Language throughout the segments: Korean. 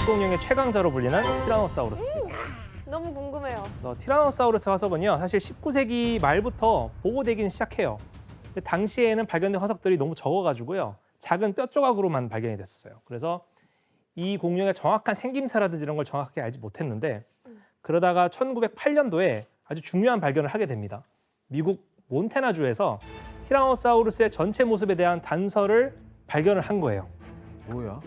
육식공룡의 최강자로 불리는 티라노사우루스입니다. 너무 궁금해요. 그래서 티라노사우루스 화석은요, 사실 19세기 말부터 보고되긴 시작해요. 근데 당시에는 발견된 화석들이 너무 적어가지고요, 작은 뼈 조각으로만 발견이 됐어요. 그래서 이 공룡의 정확한 생김새라든지 이런 걸 정확하게 알지 못했는데, 그러다가 1908년도에 아주 중요한 발견을 하게 됩니다. 미국 몬태나주에서 티라노사우루스의 전체 모습에 대한 단서를 발견을 한 거예요. 뭐야?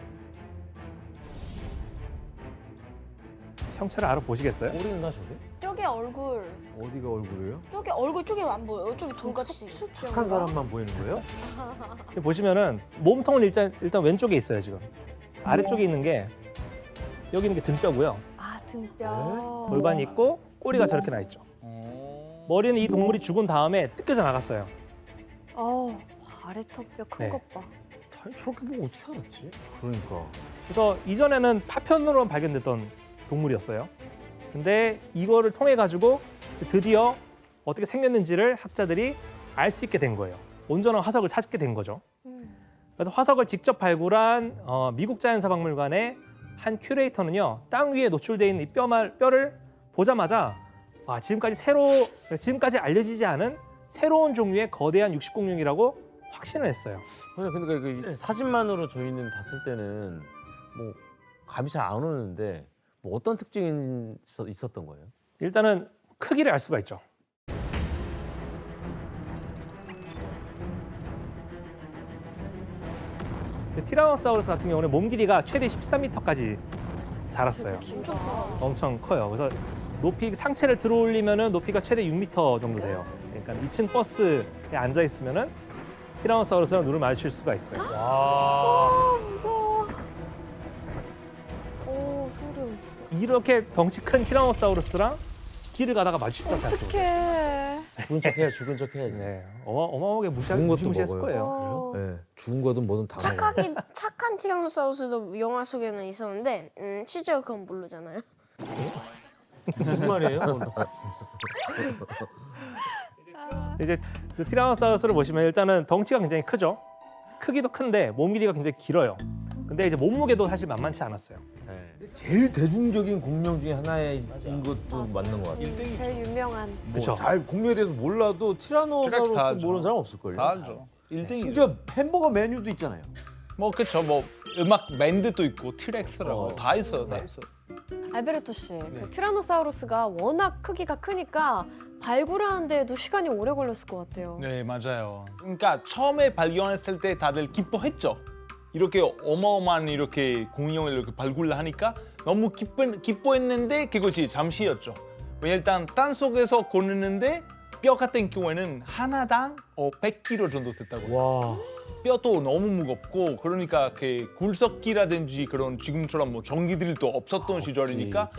형체를 알아보시겠어요? 모르겠나 저게? 저게 얼굴. 어디가 얼굴이에요? 저게 얼굴 쪽에 안 보여요. 저기 돌같이. 착한 사람만 보이는 거예요? 지금 보시면은 몸통은 일단 왼쪽에 있어요. 지금 아래쪽에 있는 게, 여기 있는 게 등뼈고요. 아, 등뼈. 골반이 있고 꼬리가 저렇게 나 있죠. 머리는 이 동물이 죽은 다음에 뜯겨져 나갔어요. 아래 턱뼈 큰 네. 것 봐. 저렇게 보고 어떻게 알았지? 그러니까. 그래서 이전에는 파편으로 발견됐던 동물이었어요. 근데 이거를 통해 가지고 드디어 어떻게 생겼는지를 학자들이 알 수 있게 된 거예요. 온전한 화석을 찾게 된 거죠. 그래서 화석을 직접 발굴한 미국 자연사박물관의 한 큐레이터는요, 땅 위에 노출되어 있는 이 뼈를 보자마자 지금까지 알려지지 않은 새로운 종류의 거대한 육식공룡이라고 확신을 했어요. 아니 그러니까 그 사진만으로 저희는 봤을 때는 뭐 감이 잘 안 오는데 뭐 어떤 특징이 있었던 거예요? 일단은 크기를 알 수가 있죠. 티라노사우루스 같은 경우는 몸 길이가 최대 13m까지 자랐어요. 엄청 커. 엄청 커요. 그래서 상체를 들어 올리면은 높이가 최대 6m 정도 돼요. 그러니까 2층 버스에 앉아 있으면은 티라노사우루스랑 눈을 마주칠 수가 있어요. 무서워. 오, 소름. 이렇게 덩치 큰 티라노사우루스랑 길을 가다가 마주쳤다 생각해보세요. 어떡해. 죽은 척해야지, 죽은 척해야지. 네, 어마어마하게 죽은 것도 무시했을 먹어요. 거예요. 네. 죽은 거든 뭐든 다 먹어요. 착한 티라노사우루스도 영화 속에는 있었는데 실제로 그건 모르잖아요. 무슨 말이에요? 이제 그 티라노사우루스를 보시면 일단은 덩치가 굉장히 크죠. 크기도 큰데 몸 길이가 굉장히 길어요. 근데 이제 몸무게도 사실 만만치 않았어요. 제일 대중적인 공룡 중에 하나인 것도 맞는 것 같아요. 제일 유명한. 그쵸. 잘 공룡에 대해서 몰라도 티라노사우루스 알죠. 모르는 사람 없을걸요? 다 알죠. 1등이. 심지어 햄버거 메뉴도 있잖아요. 뭐 그쵸. 뭐 음악 밴드도 있고 티렉스라고 다 있어요. 다 있어. 알베르토 씨, 그 티라노사우루스가 워낙 크기가 크니까 발굴하는 데에도 시간이 오래 걸렸을 것 같아요. 네 맞아요. 그러니까 처음에 발견했을 때 다들 기뻐했죠. 이렇게 어마어마한 이렇게 공룡을 이렇게 발굴을 하니까 너무 기뻐했는데 그것이 잠시였죠. 일단 땅 속에서 걷는데 뼈 같은 경우에는 하나당 100kg 정도 됐다고. 와. 뼈도 너무 무겁고 그러니까 그 굴석기라든지 그런 지금처럼 뭐 전기들도 없었던 시절이니까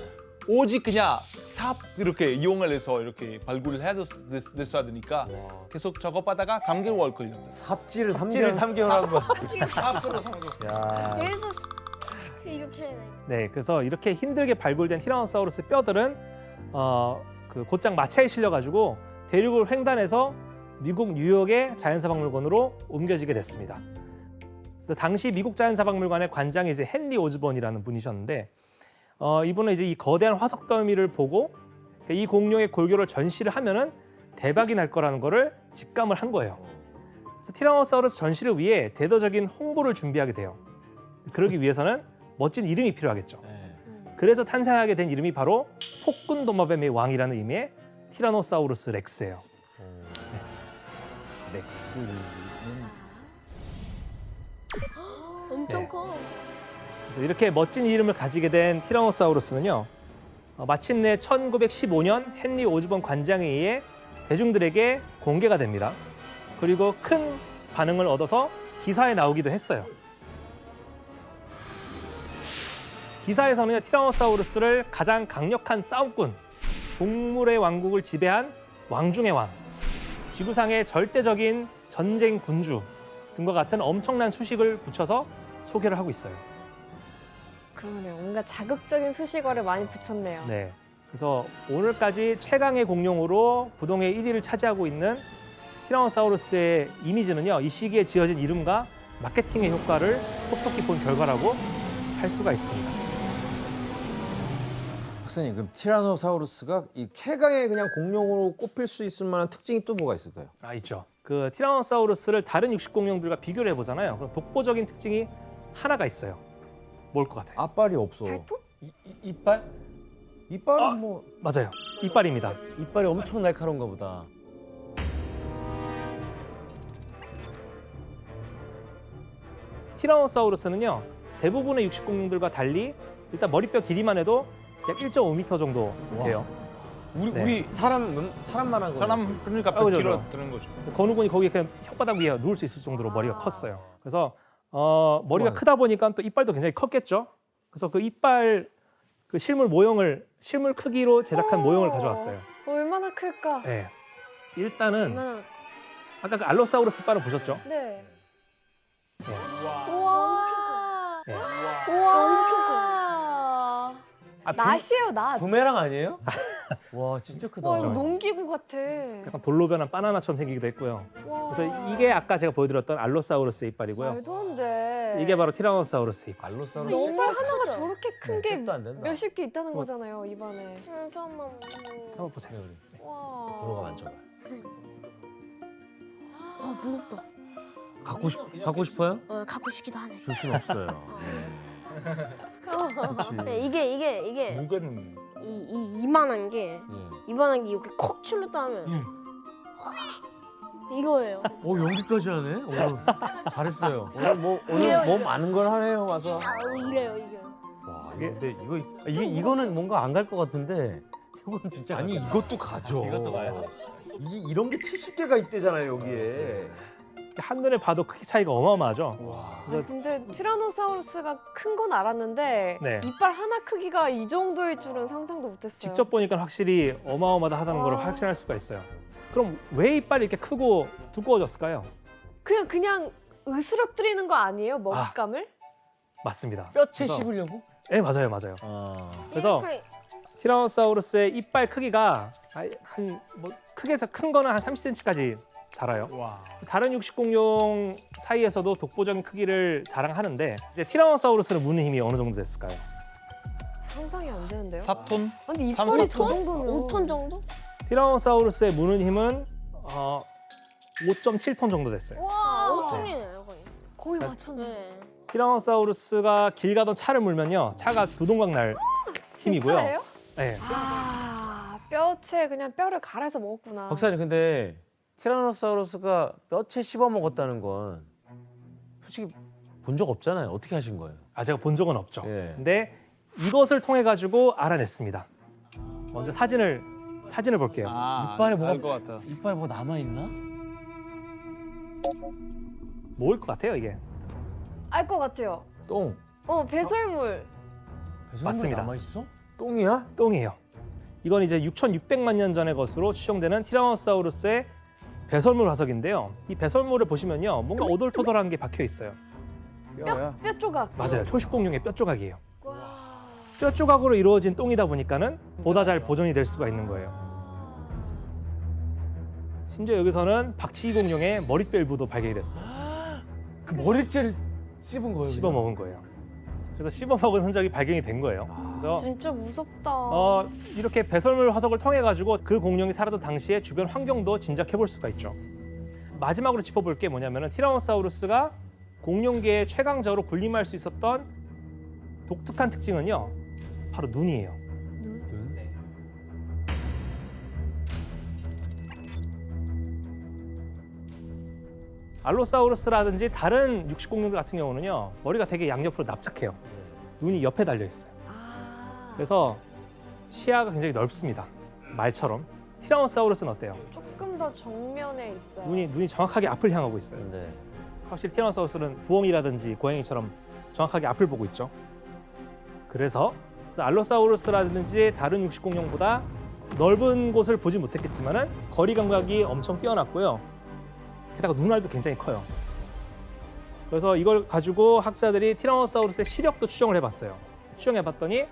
오직 그냥 삽 이렇게 이용을 해서 이렇게 발굴을 해야 됐어야 되니까 계속 작업하다가 3개월 걸렸어요. 삽질을 삽질을 3개월 3개월 한 거. 삽으로 3개월. 야. 계속 이렇게 해야 돼. 네, 그래서 이렇게 힘들게 발굴된 티라노사우루스 뼈들은 그 곧장 마차에 실려가지고 대륙을 횡단해서 미국 뉴욕의 자연사박물관으로 옮겨지게 됐습니다. 그래서 당시 미국 자연사박물관의 관장이 이제 헨리 오즈본이라는 분이셨는데, 이분은 이제 이 거대한 화석 더미를 보고 이 공룡의 골격을 전시를 하면은 대박이 날 거라는 거를 직감을 한 거예요. 그래서 티라노사우루스 전시를 위해 대대적인 홍보를 준비하게 돼요. 그러기 위해서는 멋진 이름이 필요하겠죠. 그래서 탄생하게 된 이름이 바로 폭군 도마뱀의 왕이라는 의미의 티라노사우루스 렉스예요. 렉스는 엄청 네. 커. 그래서 이렇게 멋진 이름을 가지게 된 티라노사우루스는요, 마침내 1915년 헨리 오즈본 관장에 의해 대중들에게 공개가 됩니다. 그리고 큰 반응을 얻어서 기사에 나오기도 했어요. 기사에서는 티라노사우루스를 가장 강력한 싸움꾼, 동물의 왕국을 지배한 왕 중의 왕, 지구상의 절대적인 전쟁 군주 등과 같은 엄청난 수식을 붙여서 소개를 하고 있어요. 그러네요. 뭔가 자극적인 수식어를 많이 붙였네요. 네. 그래서 오늘까지 최강의 공룡으로 부동의 1위를 차지하고 있는 티라노사우루스의 이미지는요, 이 시기에 지어진 이름과 마케팅의 효과를 톡톡히 본 결과라고 할 수가 있습니다. 박사님, 그럼 티라노사우루스가 이 최강의 그냥 공룡으로 꼽힐 수 있을 만한 특징이 또 뭐가 있을까요? 있죠. 그 티라노사우루스를 다른 육식공룡들과 비교를 해보잖아요. 그럼 독보적인 특징이 하나가 있어요. 뭘 것 같아요? 앞발이 없어. 발톱? 이빨? 이빨은 뭐 맞아요. 이빨입니다. 이빨이 엄청 날카로운가 보다. 티라노사우루스는요, 대부분의 육식공룡들과 달리 일단 머리뼈 길이만 해도 약 1.5m 정도 돼요. 우리 사람만한 거. 사람 그러니까 그죠, 100kg 그죠. 드는 거죠. 건우군이 거기 그냥 혓바닥 위에 누울 수 있을 정도로 머리가 컸어요. 그래서 머리가 우와. 크다 보니까 또 이빨도 굉장히 컸겠죠. 그래서 그 이빨 그 실물 모형을 실물 크기로 제작한 모형을 가져왔어요. 얼마나 클까? 네. 일단은 얼마나 아까 그 알로사우루스 이빨을 보셨죠? 네. 네. 우와. 네. 우와. 엄청 낫이에요, 낫. 부메랑 아니에요? 와 진짜 크다. 와, 이거 농기구 같아. 약간 돌로 변한 바나나처럼 생기기도 했고요. 와. 그래서 이게 아까 제가 보여드렸던 알로사우루스의 이빨이고요. 말도 안 돼. 이게 바로 티라노사우루스의 이빨. 알로사우루스. 근데 이빨 너무 하나가 크죠? 저렇게 큰 네, 게 kép도 안 된다. 몇십 개 있다는 거잖아요, 입안에. 잠깐만. 한번 보세요. 와. 들어가 만져봐. 아 무겁다. 갖고 싶어요? 갖고 싶기도 하네. 줄 수는 없어요. 그렇지. 네, 이게 무게는 이만한 게 예. 이렇게 콕 찔렀다면 이거예요. 오 연기까지 하네. 오, 잘했어요. 오늘 이래요, 몸 이래요. 아는 걸 하네요 와서. 이래요 이게. 와 근데 이거는 뭔가 안 갈 것 같은데 이건 진짜 아니 갈것 이것도 가죠. 이것도 가요? 이런 게 70개가 있대잖아요 여기에. 한눈에 봐도 크기 차이가 어마어마하죠. 근데 티라노사우루스가 큰 건 알았는데 네. 이빨 하나 크기가 이 정도일 줄은 상상도 못했어요. 직접 보니까 확실히 어마어마하다는 걸 와. 확신할 수가 있어요. 그럼 왜 이빨이 이렇게 크고 두꺼워졌을까요? 그냥 으스러뜨리는 거 아니에요? 먹잇감을? 맞습니다. 뼈채 그래서- 씹으려고? 네, 맞아요, 맞아요. 아. 그래서 이렇게 티라노사우루스의 이빨 크기가 크게 큰 거는 한 30cm까지 자라요. 다른 육식공룡 사이에서도 독보적인 크기를 자랑하는데 이제 티라노사우루스는 무는 힘이 어느 정도 됐을까요? 상상이 안 되는데요? 4톤? 근데 이빨이 저 5톤? 정도면 5톤 정도? 티라노사우루스의 무는 힘은 5.7톤 정도 됐어요. 와, 5톤이네요 거의. 거의 맞췄네. 네. 티라노사우루스가 길 가던 차를 물면요, 차가 두 동강 날 힘이고요. 진짜예요? 네. 뼈채 그냥 뼈를 갈아서 먹었구나. 박사님 근데 티라노사우루스가 뼈채 씹어 먹었다는 건 솔직히 본 적 없잖아요. 어떻게 하신 거예요? 제가 본 적은 없죠. 예. 근데 이것을 통해 가지고 알아냈습니다. 먼저 사진을 볼게요. 이빨에 뭐가- 알것 같아. 이빨에 뭐 남아 있나? 뭐일 것 같아요, 이게? 알 것 같아요. 똥. 배설물. 맞습니다. 남아 있어? 똥이야? 똥이에요. 이건 이제 6,600만 년 전의 것으로 추정되는 티라노사우루스의 배설물 화석인데요. 이 배설물을 보시면요, 뭔가 오돌토돌한 게 박혀 있어요. 뼈야. 뼈 조각. 맞아요, 초식공룡의 뼈 조각이에요. 와. 뼈 조각으로 이루어진 똥이다 보니까는 보다 잘 보존이 될 수가 있는 거예요. 심지어 여기서는 박치기 공룡의 머리뼈 일부도 발견이 됐어요. 그 머리채를 씹은 거예요? 씹어 먹은 거예요. 그래서 씹어 먹은 흔적이 발견이 된 거예요. 그래서 진짜 무섭다. 이렇게 배설물 화석을 통해 가지고 그 공룡이 살았던 당시의 주변 환경도 짐작해 볼 수가 있죠. 마지막으로 짚어볼 게 뭐냐면은 티라노사우루스가 공룡계의 최강자로 군림할 수 있었던 독특한 특징은요, 바로 눈이에요. 알로사우루스라든지 다른 육식공룡들 같은 경우는요, 머리가 되게 양옆으로 납작해요. 눈이 옆에 달려 있어요. 그래서 시야가 굉장히 넓습니다. 말처럼. 티라노사우루스는 어때요? 조금 더 정면에 있어요. 눈이 정확하게 앞을 향하고 있어요. 네. 확실히 티라노사우루스는 부엉이라든지 고양이처럼 정확하게 앞을 보고 있죠. 그래서 알로사우루스라든지 다른 육식공룡보다 넓은 곳을 보지 못했겠지만은 거리 감각이 엄청 뛰어났고요. 게다가 눈알도 굉장히 커요. 그래서 이걸 가지고 학자들이 티라노사우루스의 시력도 추정을 해봤어요. 추정해봤더니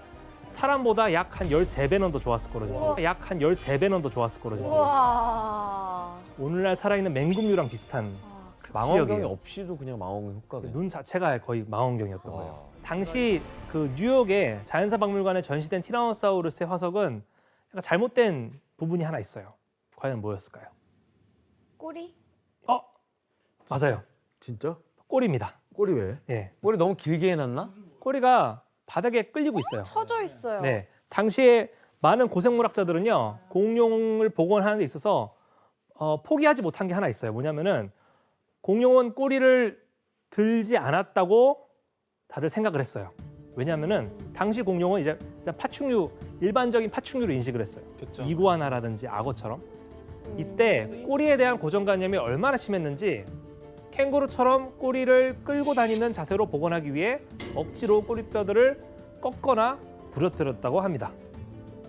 사람보다 약 한 13배는 더 좋았을 거로 좀 우와. 약 한 13배는 더 좋았을 거로 좀 보고 있어요. 우와. 오늘날 살아있는 맹금류랑 비슷한 그렇죠. 망원경이 시력이에요. 없이도 그냥 망원경 효과가. 눈 자체가 거의 망원경이었던 거예요. 와. 당시 그 뉴욕의 자연사박물관에 전시된 티라노사우루스의 화석은 약간 잘못된 부분이 하나 있어요. 과연 뭐였을까요? 꼬리? 맞아요. 진짜? 꼬리입니다. 꼬리 왜? 예. 머리 너무 길게 해놨나? 꼬리가 바닥에 끌리고 있어요. 쳐져 있어요. 네. 당시에 많은 고생물학자들은요, 공룡을 복원하는 데 있어서 포기하지 못한 게 하나 있어요. 뭐냐면은 공룡은 꼬리를 들지 않았다고 다들 생각을 했어요. 왜냐하면은 당시 공룡은 이제 일단 파충류, 일반적인 파충류로 인식을 했어요. 그쵸. 이구아나라든지 악어처럼. 이때 꼬리에 대한 고정관념이 얼마나 심했는지 캥거루처럼 꼬리를 끌고 다니는 자세로 복원하기 위해 억지로 꼬리뼈들을 꺾거나 부러뜨렸다고 합니다.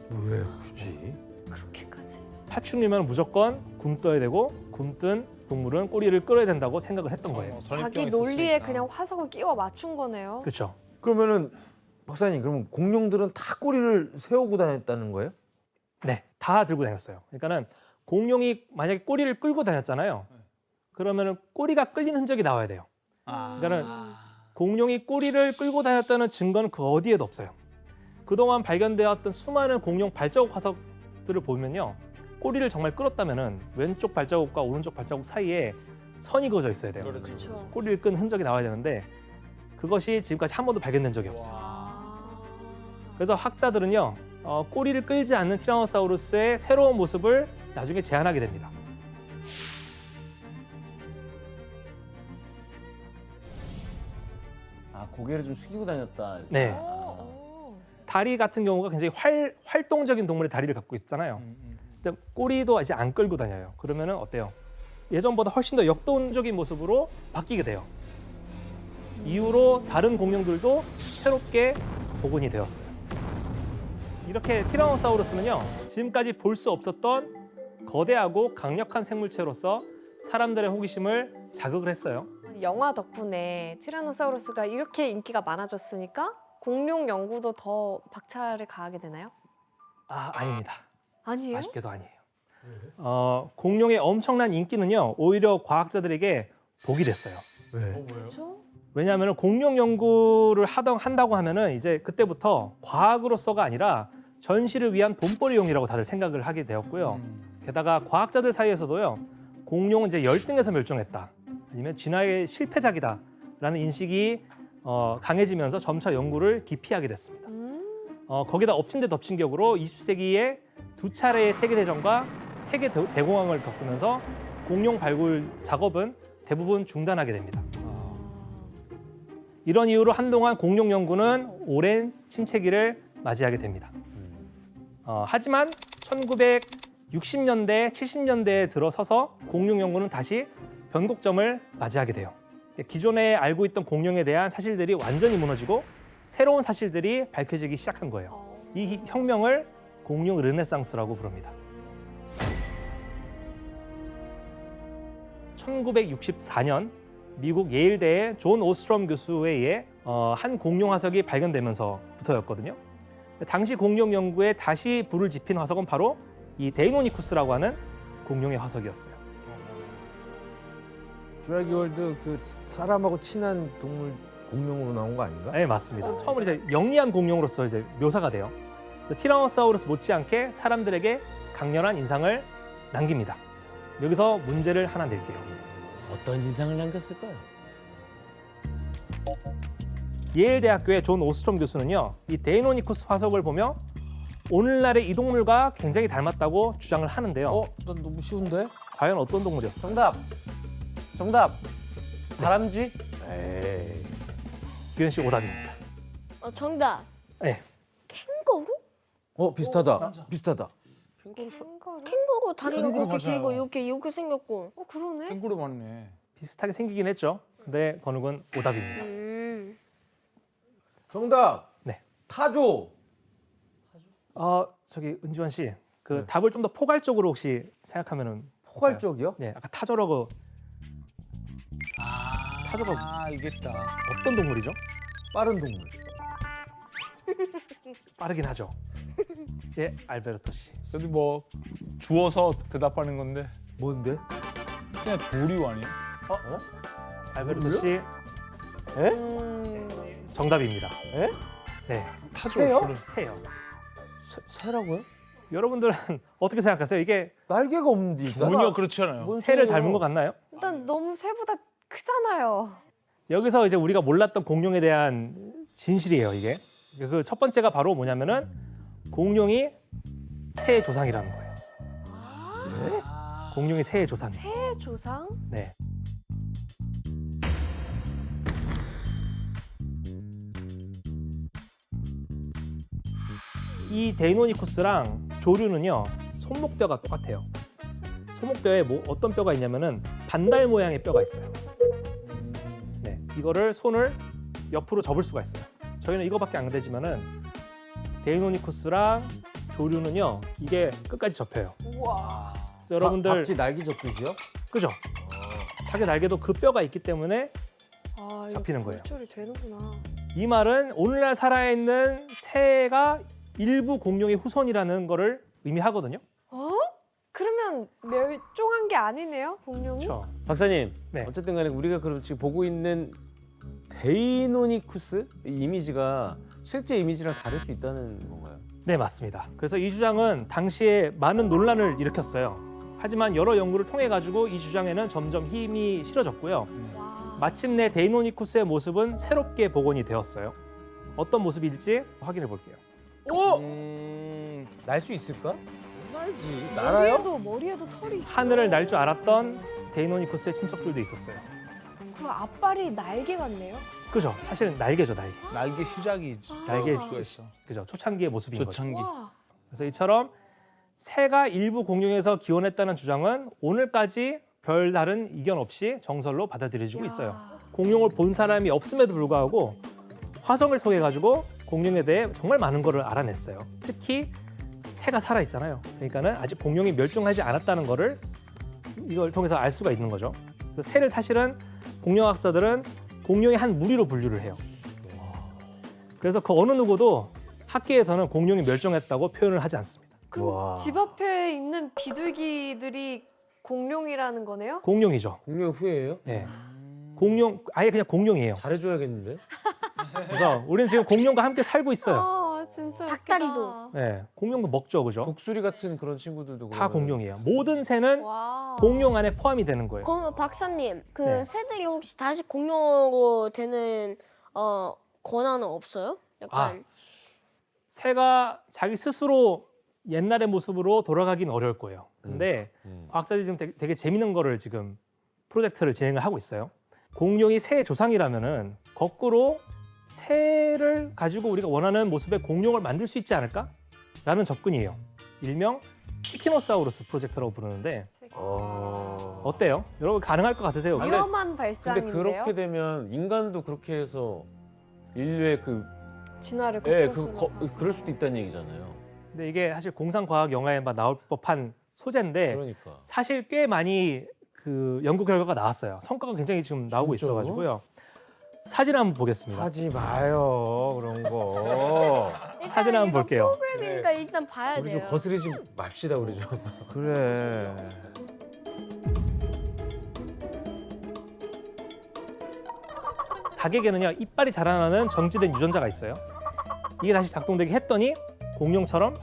왜 굳이? 그렇게까지. 파충류면 무조건 굶떠야 되고 굶뜬 동물은 꼬리를 끌어야 된다고 생각을 했던 거예요. 자기 논리에 그냥 화석을 끼워 맞춘 거네요. 그렇죠. 그러면은 박사님 그러면 공룡들은 다 꼬리를 세우고 다녔다는 거예요? 네, 다 들고 다녔어요. 그러니까는 공룡이 만약에 꼬리를 끌고 다녔잖아요. 그러면은 꼬리가 끌린 흔적이 나와야 돼요. 그러니까는 공룡이 꼬리를 끌고 다녔다는 증거는 그 어디에도 없어요. 그동안 발견되었던 수많은 공룡 발자국 화석들을 보면요, 꼬리를 정말 끌었다면은 왼쪽 발자국과 오른쪽 발자국 사이에 선이 그어져 있어야 돼요. 그렇죠. 꼬리를 끈 흔적이 나와야 되는데 그것이 지금까지 한 번도 발견된 적이 없어요. 그래서 학자들은요, 꼬리를 끌지 않는 티라노사우루스의 새로운 모습을 나중에 제안하게 됩니다. 아 고개를 좀 숙이고 다녔다. 네. 오. 다리 같은 경우가 굉장히 활동적인 동물의 다리를 갖고 있잖아요. 근데 꼬리도 이제 안 끌고 다녀요. 그러면은 어때요? 예전보다 훨씬 더 역동적인 모습으로 바뀌게 돼요. 이후로 다른 공룡들도 새롭게 복원이 되었어요. 이렇게 티라노사우루스는요, 지금까지 볼 수 없었던 거대하고 강력한 생물체로서 사람들의 호기심을 자극을 했어요. 영화 덕분에 티라노사우루스가 이렇게 인기가 많아졌으니까 공룡 연구도 더 박차를 가하게 되나요? 아닙니다. 아니에요? 아쉽게도 아니에요. 공룡의 엄청난 인기는요, 오히려 과학자들에게 복이 됐어요. 왜? 그렇죠? 왜냐하면 공룡 연구를 한다고 하면은 이제 그때부터 과학으로서가 아니라 전시를 위한 돈벌이용이라고 다들 생각을 하게 되었고요. 게다가 과학자들 사이에서도요, 공룡은 이제 열등해서 멸종했다, 아니면 진화의 실패작이다라는 인식이 강해지면서 점차 연구를 기피하게 됐습니다. 거기다 엎친 데 덮친 격으로 20세기에 두 차례의 세계대전과 세계 대공황을 겪으면서 공룡 발굴 작업은 대부분 중단하게 됩니다. 이런 이유로 한동안 공룡 연구는 오랜 침체기를 맞이하게 됩니다. 하지만 1960년대, 70년대에 들어서서 공룡 연구는 다시 변곡점을 맞이하게 돼요. 기존에 알고 있던 공룡에 대한 사실들이 완전히 무너지고 새로운 사실들이 밝혀지기 시작한 거예요. 이 혁명을 공룡 르네상스라고 부릅니다. 1964년 미국 예일대의 존 오스트롬 교수에 의해 한 공룡 화석이 발견되면서부터였거든요. 당시 공룡 연구에 다시 불을 지핀 화석은 바로 이 데이노니쿠스라고 하는 공룡의 화석이었어요. 주라기 월드 그 사람하고 친한 동물 공룡으로 나온 거 아닌가? 네, 맞습니다. 처음으로 이제 영리한 공룡으로서 이제 묘사가 돼요. 티라노사우루스 못지않게 사람들에게 강렬한 인상을 남깁니다. 여기서 문제를 하나 낼게요. 어떤 인상을 남겼을까요? 예일 대학교의 존 오스트롬 교수는요, 이 데이노니쿠스 화석을 보며 오늘날의 이 동물과 굉장히 닮았다고 주장을 하는데요. 난 너무 쉬운데? 과연 어떤 동물이었어? 정답. 다람쥐? 에이. 규현 씨 오답입니다. 정답. 네, 캥거루? 비슷하다. 비슷하다. 캥거루 다리가 캥거루 그렇게 맞아요. 길고 이렇게 생겼고. 그러네. 캥거루 맞네. 비슷하게 생기긴 했죠. 근데 건욱은 오답입니다. 정답. 네. 타조. 저기 은지원 씨, 그 답을 좀 더 포괄적으로 혹시 생각하면은 포괄적이요? 네, 아까 타조라고 타조가 알겠다. 어떤 동물이죠? 빠른 동물. 빠르긴 하죠. 예, 알베르토 씨. 근데 뭐 주워서 대답하는 건데 뭔데? 그냥 조류 아니에요? 알베르토 씨 정답입니다. 에? 네, 새요? 새요. 새라고요? 여러분들은 어떻게 생각하세요? 이게 날개가 없는데 일단. 전혀 그렇지 않아요. 뭔 새를 소리예요? 닮은 것 같나요? 일단 너무 새보다 크잖아요. 여기서 이제 우리가 몰랐던 공룡에 대한 진실이에요, 이게. 그 첫 번째가 바로 뭐냐면은 공룡이 새의 조상이라는 거예요. 공룡이 새의 조상이에요. 새 조상? 네. 이 데이노니쿠스랑 조류는요, 손목뼈가 똑같아요. 손목뼈에 뭐 어떤 뼈가 있냐면은 반달 모양의 뼈가 있어요. 네, 이거를 손을 옆으로 접을 수가 있어요. 저희는 이거밖에 안 되지만은 데이노니쿠스랑 조류는요, 이게 끝까지 접혀요. 우와. 그래서 여러분들 박쥐 날개 접듯이요? 그죠? 닭의 날개도 그 뼈가 있기 때문에 아, 잡히는 거예요. 조절이 되는구나. 이 말은 오늘날 살아있는 새가 일부 공룡의 후손이라는 거를 의미하거든요. 어? 그러면 멸종한 게 아니네요, 공룡이? 그렇죠. 박사님, 네. 어쨌든 간에 우리가 그럼 지금 보고 있는 데이노니쿠스 이 이미지가 실제 이미지랑 다를 수 있다는 건가요? 네, 맞습니다. 그래서 이 주장은 당시에 많은 논란을 일으켰어요. 하지만 여러 연구를 통해 가지고 이 주장에는 점점 힘이 실어졌고요. 와. 마침내 데이노니쿠스의 모습은 새롭게 복원이 되었어요. 어떤 모습일지 확인해 볼게요. 날 수 있을까? 날지. 날아요? 머리에도 털이 있어. 하늘을 날 줄 알았던 데이노니쿠스의 친척들도 있었어요. 그리고 앞발이 날개 같네요. 그죠? 사실은 날개죠, 날개. 날개 시작이지. 날개 수가 있어. 그죠? 초창기의 모습인 거죠. 초창기. 와. 그래서 이처럼 새가 일부 공룡에서 기원했다는 주장은 오늘까지 별다른 이견 없이 정설로 받아들여지고 있어요. 공룡을 본 사람이 없음에도 불구하고 화성을 통해 가지고 공룡에 대해 정말 많은 거를 알아냈어요. 특히 새가 살아 있잖아요. 그러니까는 아직 공룡이 멸종하지 않았다는 거를 이걸 통해서 알 수가 있는 거죠. 그래서 새를 사실은 공룡학자들은 공룡의 한 무리로 분류를 해요. 그래서 그 어느 누구도 학계에서는 공룡이 멸종했다고 표현을 하지 않습니다. 그럼 와. 집 앞에 있는 비둘기들이 공룡이라는 거네요? 공룡이죠. 공룡 후예예요? 네. 공룡 아예 그냥 공룡이에요. 잘해줘야겠는데? 그래서 우리는 지금 공룡과 함께 살고 있어요. 아, 진짜 닭다리도. 웃기다. 네, 공룡도 먹죠, 그죠? 독수리 같은 그런 친구들도 다 그러면- 공룡이에요. 모든 새는 와. 공룡 안에 포함이 되는 거예요. 그럼 박사님, 그 네. 새들이 혹시 다시 공룡으로 되는 권한은 없어요? 약간 새가 자기 스스로 옛날의 모습으로 돌아가긴 어려울 거예요. 근데 과학자들이 지금 되게 재밌는 거를 지금 프로젝트를 진행을 하고 있어요. 공룡이 새의 조상이라면은 거꾸로 새를 가지고 우리가 원하는 모습의 공룡을 만들 수 있지 않을까? 라는 접근이에요. 일명 치키노사우루스 프로젝트라고 부르는데 어때요? 여러분 가능할 것 같으세요? 혹시? 위험한 근데 발상인데요? 그렇게 되면 인간도 그렇게 해서 인류의 그 진화를 예, 거꾸로 그럴 수도 있다는 얘기잖아요. 근데 이게 사실 공상과학 영화에만 나올 법한 소재인데 그러니까. 사실 꽤 많이 그 연구 결과가 나왔어요. 성과가 굉장히 지금 나오고 진짜로? 있어가지고요. 사진 한번 보겠습니다. 하지 마요 그런 거. 사진 한번 볼게요. 프로그램이니까 일단 봐야 우리 좀 돼요. 거스르지 맙시다 우리 좀. 그래. 닭에게는요 이빨이 자라나는 정지된 유전자가 있어요. 이게 다시 작동되게 했더니 공룡처럼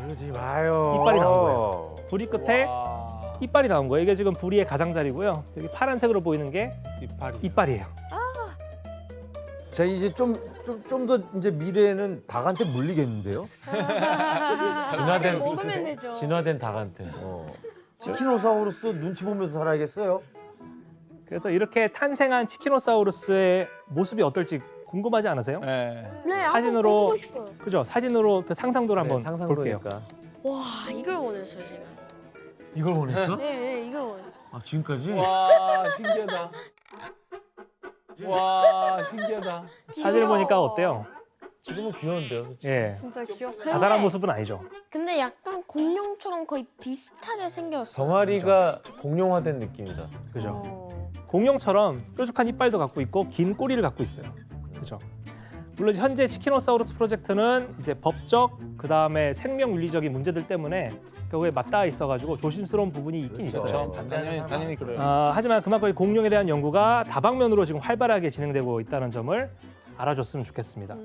그러지 마요. 이빨이 나온 거예요. 부리 끝에 와, 이빨이 나온 거예요. 이게 지금 부리의 가장자리고요. 여기 파란색으로 보이는 게 이빨이. 이빨이에요. 자 이제 좀 더 이제 미래에는 닭한테 물리겠는데요? 진화된 먹으면 되죠. 진화된 닭한테. 치키노사우루스 눈치 보면서 살아야겠어요. 그래서 이렇게 탄생한 치키노사우루스의 모습이 어떨지 궁금하지 않으세요? 네. 네, 사진으로 한번 보고 싶어요. 그죠? 사진으로 그 상상도를 한번 볼게요. 상상도니까. 와, 이걸 원했어요 제가. 이걸 원했어? 네, 네, 이걸 원. 아 지금까지? 와, 신기하다. 와, 신기하다. 사진을 보니까 어때요? 지금은 귀여운데요. 솔직히. 예, 진짜 귀엽다. 자잘한 모습은 아니죠. 근데 약간 공룡처럼 거의 비슷하게 생겼어. 병아리가 공룡화된 느낌이다. 그죠? 어. 공룡처럼 뾰족한 이빨도 갖고 있고 긴 꼬리를 갖고 있어요. 그죠? 물론 현재 치키노사우루스 프로젝트는 이제 법적 그다음에 생명 윤리적인 문제들 때문에 결국에 맞닿아 있어가지고 조심스러운 부분이 있긴 있어요. 그렇죠. 당연히 그래요. 하지만 그만큼 이 공룡에 대한 연구가 다방면으로 지금 활발하게 진행되고 있다는 점을 알아줬으면 좋겠습니다.